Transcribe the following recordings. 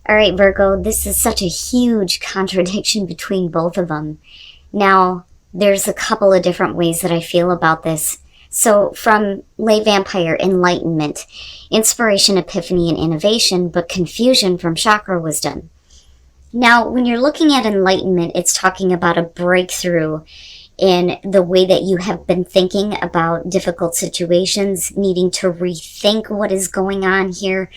All right, Virgo, this is such a huge contradiction between both of them. Now, there's a couple of different ways that I feel about this. So from Lay Vampire, enlightenment, inspiration, epiphany, and innovation, but confusion from chakra wisdom. Now, when you're looking at enlightenment, it's talking about a breakthrough in the way that you have been thinking about difficult situations, needing to rethink what is going on here.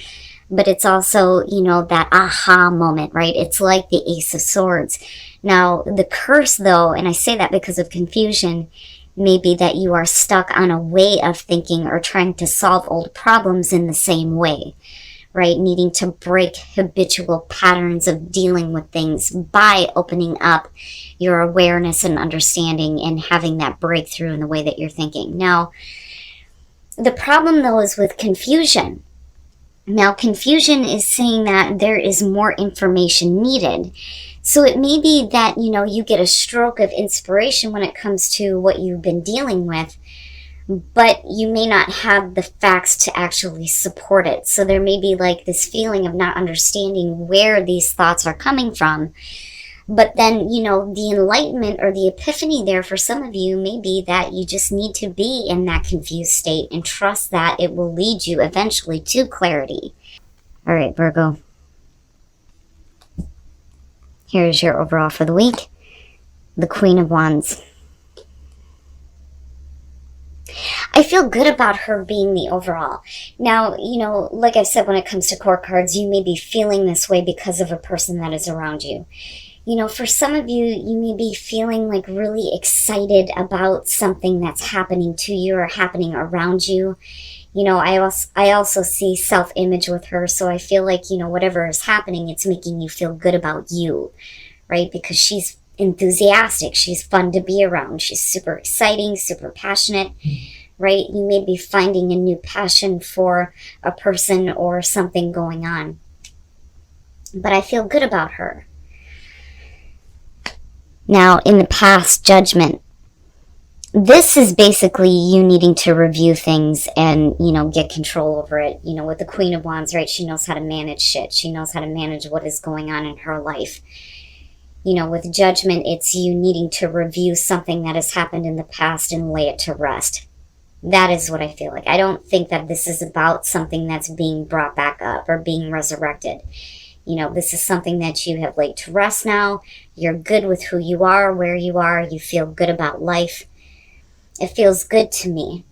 But it's also, that aha moment, right? It's like the Ace of Swords. Now, the curse, though, and I say that because of confusion, may be that you are stuck on a way of thinking or trying to solve old problems in the same way, right? Needing to break habitual patterns of dealing with things by opening up your awareness and understanding and having that breakthrough in the way that you're thinking. Now, the problem, though, is with confusion. Now, confusion is saying that there is more information needed. So it may be that, you get a stroke of inspiration when it comes to what you've been dealing with, but you may not have the facts to actually support it. So there may be like this feeling of not understanding where these thoughts are coming from. But then, the enlightenment or the epiphany there for some of you may be that you just need to be in that confused state and trust that it will lead you eventually to clarity. All right, Virgo. Here's your overall for the week. The Queen of Wands. I feel good about her being the overall. Now, like I said, when it comes to court cards, you may be feeling this way because of a person that is around you. For some of you, you may be feeling like really excited about something that's happening to you or happening around you. I also see self-image with her, so I feel like, whatever is happening, it's making you feel good about you, right? Because she's enthusiastic, she's fun to be around, she's super exciting, super passionate, right? You may be finding a new passion for a person or something going on. But I feel good about her. Now, in the past, judgment. This is basically you needing to review things and, get control over it. With the Queen of Wands, right? She knows how to manage shit. She knows how to manage what is going on in her life. With judgment, it's you needing to review something that has happened in the past and lay it to rest. That is what I feel like. I don't think that this is about something that's being brought back up or being resurrected. This is something that you have laid to rest now. You're good with who you are, where you are. You feel good about life. It feels good to me.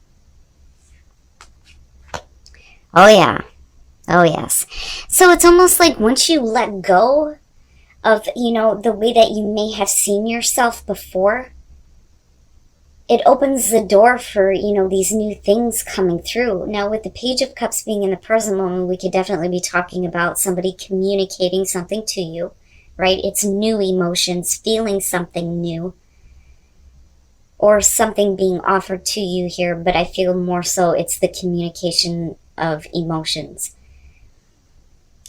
Oh, yeah. Oh, yes. So it's almost like once you let go of, the way that you may have seen yourself before, it opens the door for, these new things coming through. Now, with the Page of Cups being in the present moment, we could definitely be talking about somebody communicating something to you, right? It's new emotions, feeling something new, or something being offered to you here, but I feel more so it's the communication of emotions.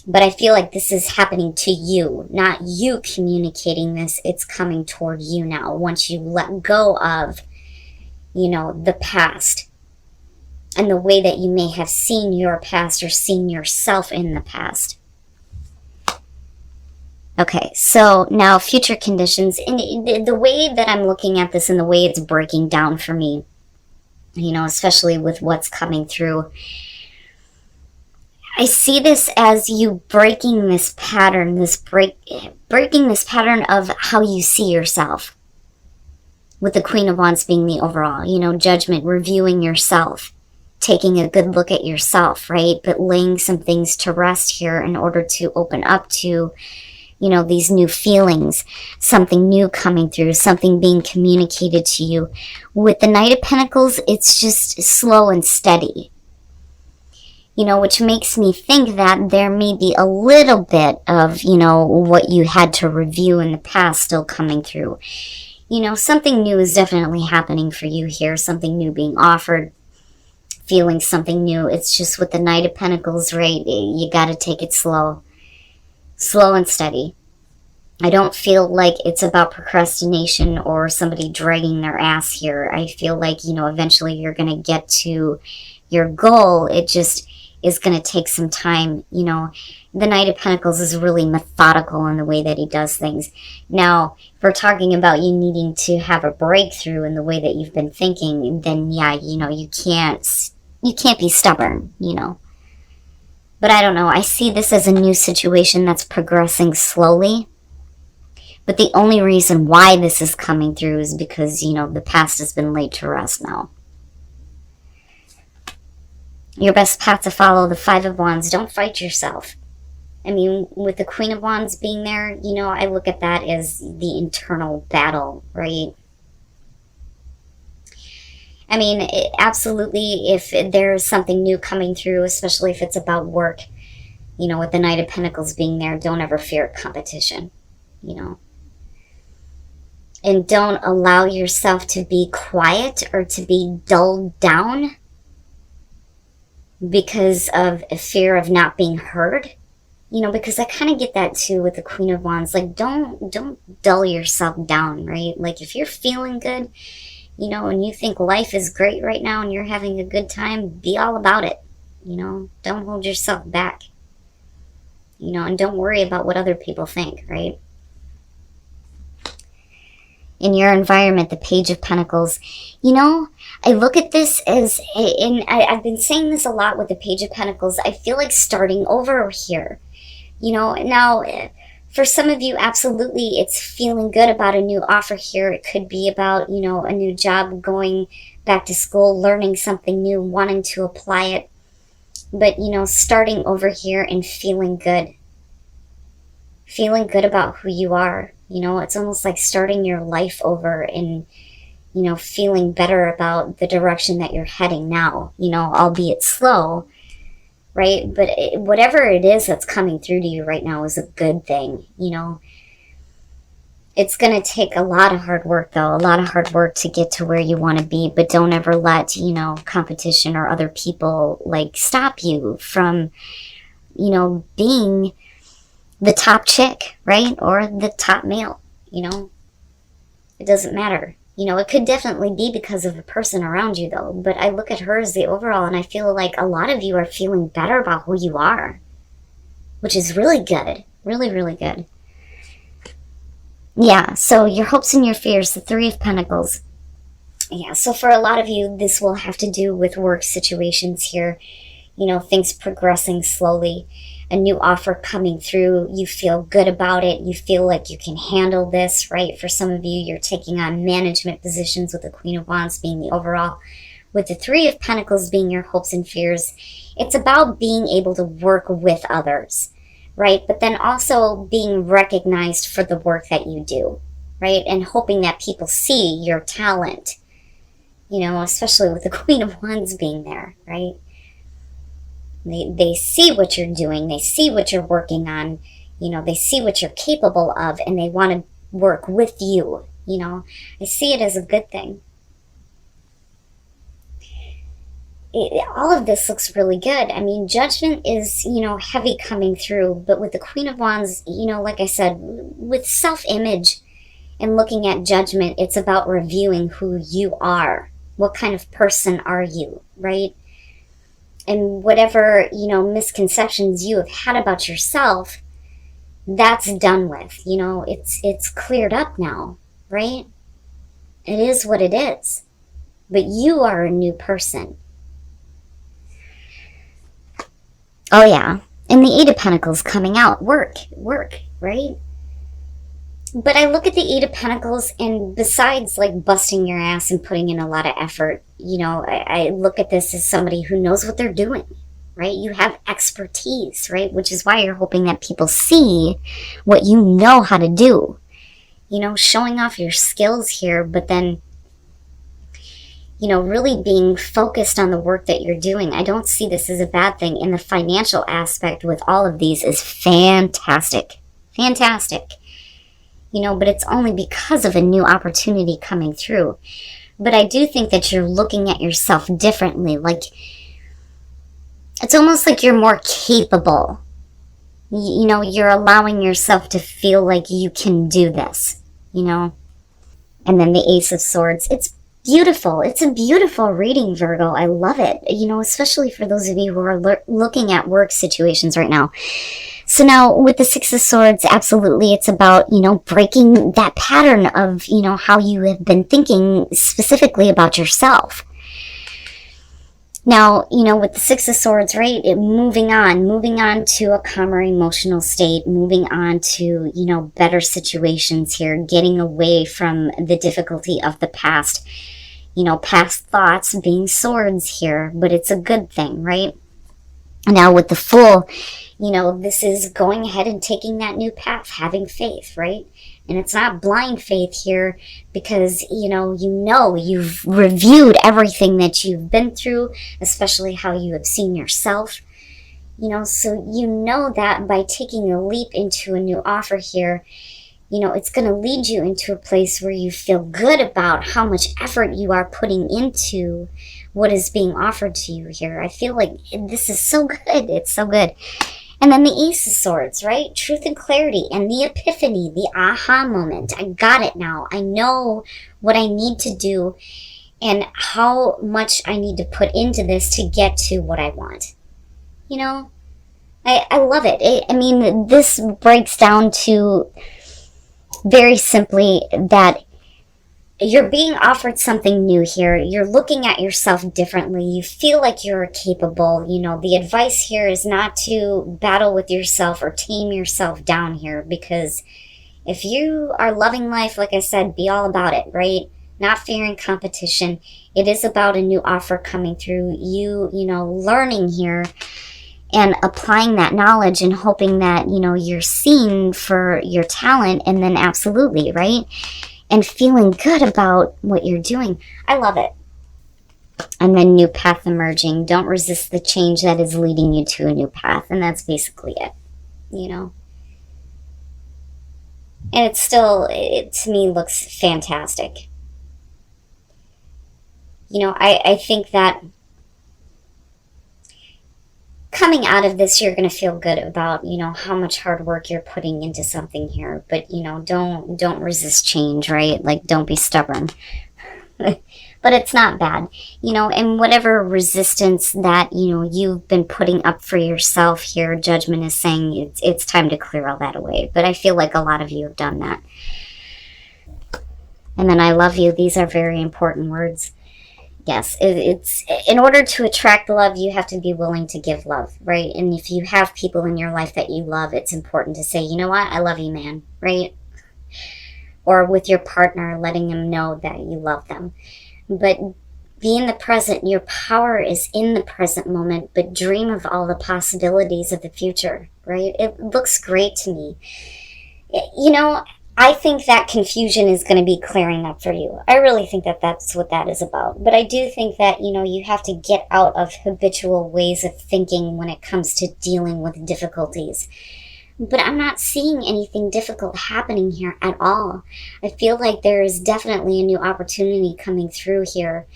But I feel like this is happening to you, not you communicating this. It's coming toward you now once you let go of the past and the way that you may have seen your past or seen yourself in the past. Okay, so now future conditions. And the way that I'm looking at this and the way it's breaking down for me, especially with what's coming through, I see this as you breaking this pattern, breaking this pattern of how you see yourself. With the Queen of Wands being the overall, judgment, reviewing yourself, taking a good look at yourself, right? But laying some things to rest here in order to open up to, these new feelings, something new coming through, something being communicated to you. With the Knight of Pentacles, it's just slow and steady, which makes me think that there may be a little bit of, what you had to review in the past still coming through. Something new is definitely happening for you here, something new being offered, feeling something new. It's just with the Knight of Pentacles, right? You got to take it slow and steady. I don't feel like it's about procrastination or somebody dragging their ass here. I feel like, eventually you're going to get to your goal. It's is going to take some time. You know, the Knight of Pentacles is really methodical in the way that he does things. Now, if we're talking about you needing to have a breakthrough in the way that you've been thinking, then yeah, you know, you can't be stubborn, you know. But I don't know, I see this as a new situation that's progressing slowly. But the only reason why this is coming through is because, you know, the past has been laid to rest now. Your best path to follow, the Five of Wands. Don't fight yourself. I mean, with the Queen of Wands being there, you know, I look at that as the internal battle, right? I mean, absolutely, if there's something new coming through, especially if it's about work, you know, with the Knight of Pentacles being there, don't ever fear competition, you know. And don't allow yourself to be quiet or to be dulled down because of a fear of not being heard. You know, because I kind of get that too with the Queen of Wands. Like, don't dull yourself down, right? Like, if you're feeling good, you know, and you think life is great right now and you're having a good time, be all about it. You know, don't hold yourself back. You know, and don't worry about what other people think, right? In your environment, the Page of Pentacles, you know, I look at this as, and I've been saying this a lot with the Page of Pentacles, I feel like starting over here. You know, now, for some of you, absolutely, it's feeling good about a new offer here. It could be about, you know, a new job, going back to school, learning something new, wanting to apply it. But, you know, starting over here and feeling good. Feeling good about who you are. You know, it's almost like starting your life over and, you know, feeling better about the direction that you're heading now. You know, albeit slow, right? But whatever it is that's coming through to you right now is a good thing, you know. It's going to take a lot of hard work, though. A lot of hard work to get to where you want to be. But don't ever let, you know, competition or other people, like, stop you from, you know, being the top chick, right? Or the top male, you know. It doesn't matter. You know, it could definitely be because of the person around you, though. But I look at her as the overall, and I feel like a lot of you are feeling better about who you are. Which is really good. Really, really good. Yeah, so your hopes and your fears, the Three of Pentacles. Yeah, so for a lot of you, this will have to do with work situations here. You know, things progressing slowly. A new offer coming through, you feel good about it, you feel like you can handle this, right? For some of you, you're taking on management positions with the Queen of Wands being the overall. With the Three of Pentacles being your hopes and fears, it's about being able to work with others, right? But then also being recognized for the work that you do, right? And hoping that people see your talent, you know, especially with the Queen of Wands being there, right? They see what you're doing. They see what you're working on. You know, they see what you're capable of, and they want to work with you. You know, I see it as a good thing. All of this looks really good. I mean, Judgment is, you know, heavy coming through. But with the Queen of Wands, you know, like I said, with self-image and looking at Judgment, it's about reviewing who you are. What kind of person are you, right? And whatever, you know, misconceptions you have had about yourself, that's done with. You know, it's cleared up now, right? It is what it is. But you are a new person. Oh, yeah. And the Eight of Pentacles coming out. Work, right? But I look at the Eight of Pentacles, and besides, like, busting your ass and putting in a lot of effort, you know, I look at this as somebody who knows what they're doing, right? You have expertise, right? Which is why you're hoping that people see what you know how to do. You know, showing off your skills here, but then, you know, really being focused on the work that you're doing. I don't see this as a bad thing. And the financial aspect with all of these is fantastic. Fantastic. You know, but it's only because of a new opportunity coming through. But I do think that you're looking at yourself differently. Like, it's almost like you're more capable. You know, you're allowing yourself to feel like you can do this, you know. And then the Ace of Swords. It's beautiful. It's a beautiful reading, Virgo. I love it. You know, especially for those of you who are looking at work situations right now. So now with the Six of Swords, absolutely, it's about, you know, breaking that pattern of, you know, how you have been thinking specifically about yourself. Now, you know, with the Six of Swords, right, moving on to a calmer emotional state, moving on to, you know, better situations here, getting away from the difficulty of the past, you know, past thoughts being swords here, but it's a good thing, right? Now with the Fool, you know, this is going ahead and taking that new path, having faith, right? And it's not blind faith here because, you know, you've reviewed everything that you've been through, especially how you have seen yourself, you know, so you know that by taking a leap into a new offer here, you know, it's going to lead you into a place where you feel good about how much effort you are putting into what is being offered to you here. I feel like this is so good. It's so good. And then the Ace of Swords, right? Truth and clarity and the epiphany, the aha moment. I got it now. I know what I need to do and how much I need to put into this to get to what I want. You know, I love it. I mean, this breaks down to very simply that you're being offered something new here. You're looking at yourself differently. You feel like you're capable. You know, the advice here is not to battle with yourself or tame yourself down here, because if you are loving life, like I said, be all about it, right? Not fearing competition. It is about a new offer coming through. You know, learning here and applying that knowledge and hoping that, you know, you're seen for your talent, and then absolutely, right? And feeling good about what you're doing. I love it. And then new path emerging. Don't resist the change that is leading you to a new path. And that's basically it, you know. And it still, to me, looks fantastic. You know, I think that coming out of this, you're going to feel good about, you know, how much hard work you're putting into something here. But, you know, don't resist change, right? Like, don't be stubborn. But it's not bad, you know, and whatever resistance that, you know, you've been putting up for yourself here, Judgment is saying it's time to clear all that away. But I feel like a lot of you have done that. And then I love you. These are very important words. Yes, it's in order to attract love, you have to be willing to give love, right? And if you have people in your life that you love, it's important to say, you know what, I love you, man, right? Or with your partner, letting them know that you love them. But be in the present. Your power is in the present moment, but dream of all the possibilities of the future, right? It looks great to me. You know, I think that confusion is going to be clearing up for you. I really think that that's what that is about. But I do think that, you know, you have to get out of habitual ways of thinking when it comes to dealing with difficulties. But I'm not seeing anything difficult happening here at all. I feel like there is definitely a new opportunity coming through here.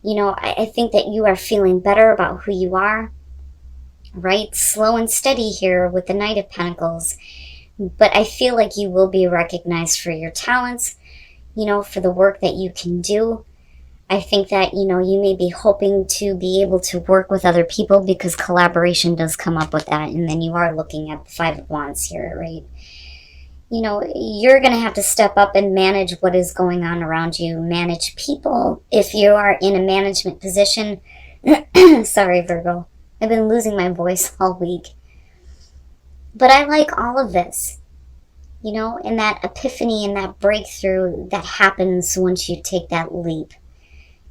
You know, I think that you are feeling better about who you are, right? Slow and steady here with the Knight of Pentacles. But I feel like you will be recognized for your talents, you know, for the work that you can do. I think that, you know, you may be hoping to be able to work with other people because collaboration does come up with that. And then you are looking at the Five of Wands here, right? You know, you're going to have to step up and manage what is going on around you, manage people. If you are in a management position, sorry, Virgo, I've been losing my voice all week. But I like all of this, you know, and that epiphany and that breakthrough that happens once you take that leap,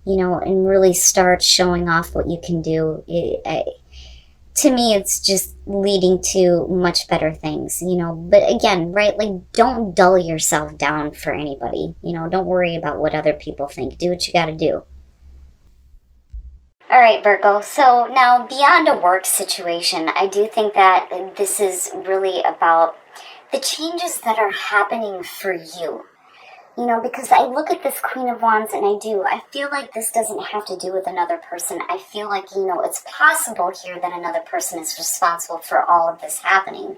you know, and really start showing off what you can do. To me, it's just leading to much better things, you know. But again, right, like, don't dull yourself down for anybody. You know, don't worry about what other people think. Do what you got to do. All right, Virgo, so now beyond a work situation, I do think that this is really about the changes that are happening for you. You know, because I look at this Queen of Wands and I feel like this doesn't have to do with another person. I feel like, you know, it's possible here that another person is responsible for all of this happening.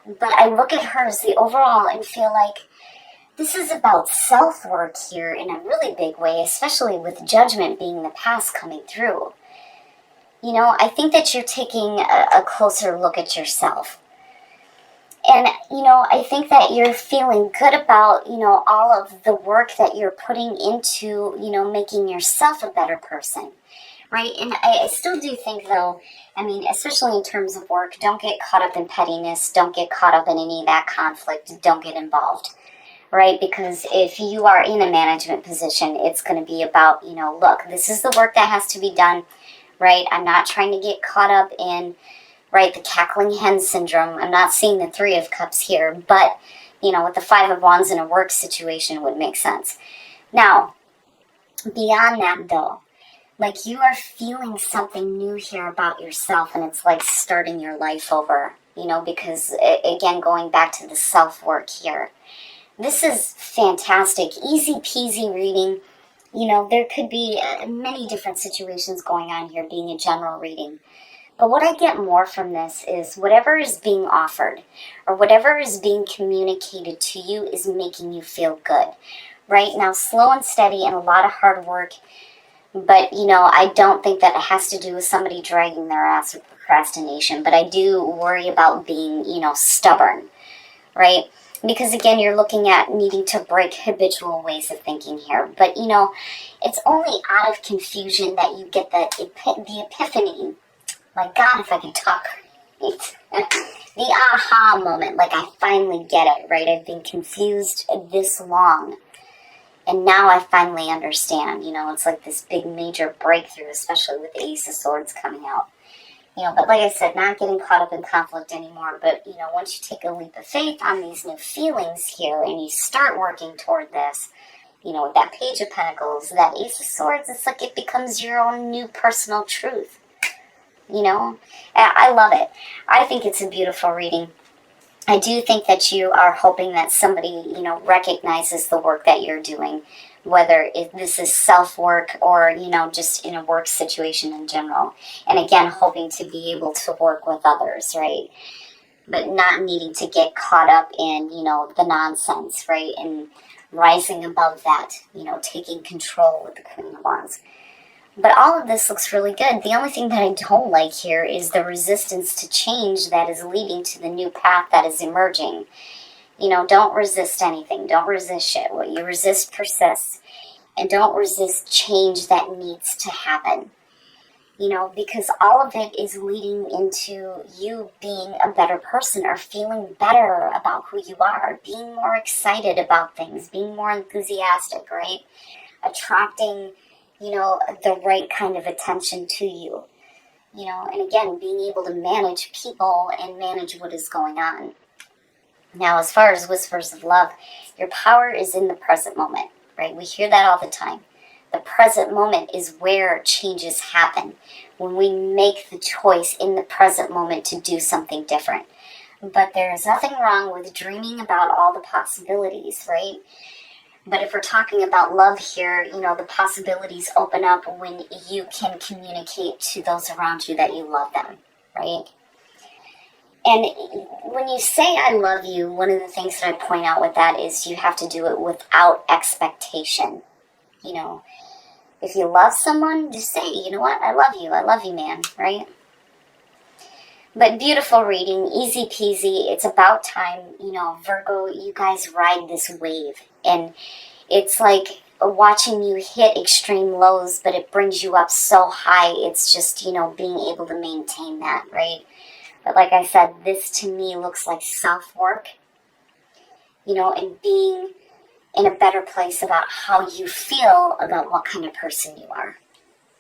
But I look at her as the overall and feel like This is about self-work here in a really big way, especially with Judgment being the past coming through. You know, I think that you're taking a closer look at yourself. And, you know, I think that you're feeling good about, you know, all of the work that you're putting into, you know, making yourself a better person, right? And I still do think, though, I mean, especially in terms of work, don't get caught up in pettiness, don't get caught up in any of that conflict, don't get involved, right? Because if you are in a management position, it's going to be about, you know, look, this is the work that has to be done, right? I'm not trying to get caught up in, right, the cackling hen syndrome. I'm not seeing the Three of Cups here, but, you know, with the Five of Wands in a work situation would make sense. Now, beyond that, though, like, you are feeling something new here about yourself, and it's like starting your life over, you know, because, again, going back to the self-work here, this is fantastic. Easy peasy reading. You know, there could be many different situations going on here, being a general reading. But what I get more from this is whatever is being offered or whatever is being communicated to you is making you feel good. Right now, slow and steady and a lot of hard work. But, you know, I don't think that it has to do with somebody dragging their ass with procrastination. But I do worry about being, you know, stubborn, right? Because, again, you're looking at needing to break habitual ways of thinking here. But, you know, it's only out of confusion that you get the epiphany. My God, if I can talk right. The aha moment, like I finally get it, right? I've been confused this long, and now I finally understand. You know, it's like this big major breakthrough, especially with the Ace of Swords coming out. You know, but like I said, not getting caught up in conflict anymore. But, you know, once you take a leap of faith on these new feelings here and you start working toward this, you know, with that Page of Pentacles, that Ace of Swords, it's like it becomes your own new personal truth. You know, I love it. I think it's a beautiful reading. I do think that you are hoping that somebody, you know, recognizes the work that you're doing, whether this is self-work or, you know, just in a work situation in general. And again, hoping to be able to work with others, right? But not needing to get caught up in, you know, the nonsense, right? And rising above that, you know, taking control with the Queen of Wands. But all of this looks really good. The only thing that I don't like here is the resistance to change that is leading to the new path that is emerging. You know, don't resist anything. Don't resist shit. What you resist persists. And don't resist change that needs to happen. You know, because all of it is leading into you being a better person or feeling better about who you are, being more excited about things, being more enthusiastic, right? Attracting, you know, the right kind of attention to you, you know, and again, being able to manage people and manage what is going on. Now, as far as Whispers of Love, your power is in the present moment, right? We hear that all the time. The present moment is where changes happen, when we make the choice in the present moment to do something different. But there is nothing wrong with dreaming about all the possibilities, right? But if we're talking about love here, you know, the possibilities open up when you can communicate to those around you that you love them, right? And when you say I love you, one of the things that I point out with that is you have to do it without expectation. You know, if you love someone, just say, you know what, I love you, man, right? But beautiful reading, easy peasy. It's about time, you know, Virgo, you guys ride this wave. And it's like watching you hit extreme lows, but it brings you up so high. It's just, you know, being able to maintain that, right? But like I said, this to me looks like self-work, you know, and being in a better place about how you feel about what kind of person you are.